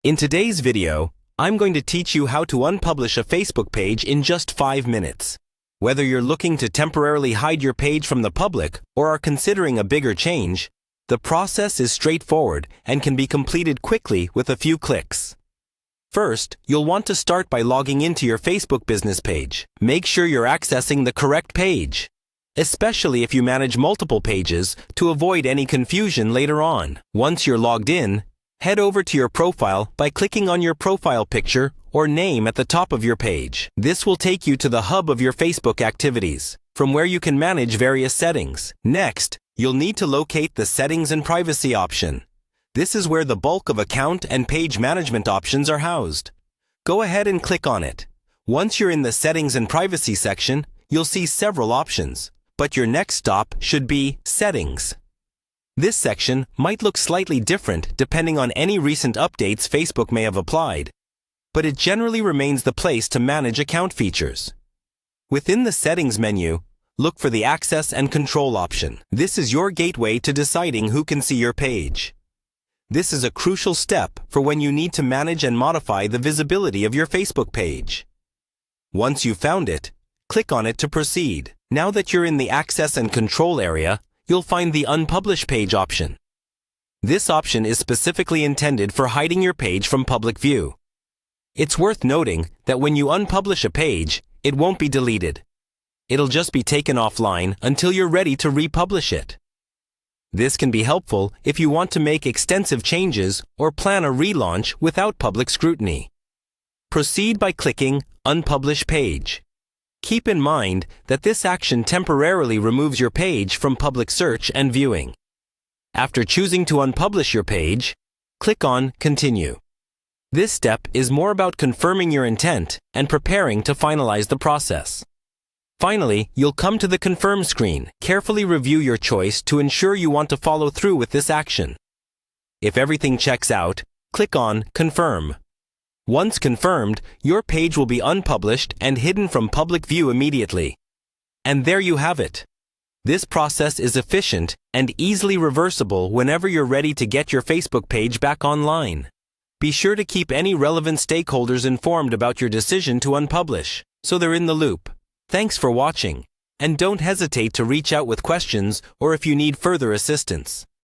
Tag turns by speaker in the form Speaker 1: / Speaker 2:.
Speaker 1: In today's video, I'm going to teach you how to unpublish a Facebook page in just 5 minutes. Whether you're looking to temporarily hide your page from the public or are considering a bigger change, the process is straightforward and can be completed quickly with a few clicks. First, you'll want to start by logging into your Facebook business page. Make sure you're accessing the correct page, especially if you manage multiple pages, to avoid any confusion later on. Once you're logged in, head over to your profile by clicking on your profile picture or name at the top of your page. This will take you to the hub of your Facebook activities, from where you can manage various settings. Next, you'll need to locate the Settings and Privacy option. This is where the bulk of account and page management options are housed. Go ahead and click on it. Once you're in the Settings and Privacy section, you'll see several options, but your next stop should be Settings. This section might look slightly different depending on any recent updates Facebook may have applied, but it generally remains the place to manage account features. Within the Settings menu, look for the Access and Control option. This is your gateway to deciding who can see your page. This is a crucial step for when you need to manage and modify the visibility of your Facebook page. Once you've found it, click on it to proceed. Now that you're in the Access and Control area, you'll find the Unpublish Page option. This option is specifically intended for hiding your page from public view. It's worth noting that when you unpublish a page, it won't be deleted. It'll just be taken offline until you're ready to republish it. This can be helpful if you want to make extensive changes or plan a relaunch without public scrutiny. Proceed by clicking Unpublish Page. Keep in mind that this action temporarily removes your page from public search and viewing. After choosing to unpublish your page, click on Continue. This step is more about confirming your intent and preparing to finalize the process. Finally, you'll come to the Confirm screen. Carefully review your choice to ensure you want to follow through with this action. If everything checks out, click on Confirm. Once confirmed, your page will be unpublished and hidden from public view immediately. And there you have it. This process is efficient and easily reversible whenever you're ready to get your Facebook page back online. Be sure to keep any relevant stakeholders informed about your decision to unpublish, so they're in the loop. Thanks for watching, and don't hesitate to reach out with questions or if you need further assistance.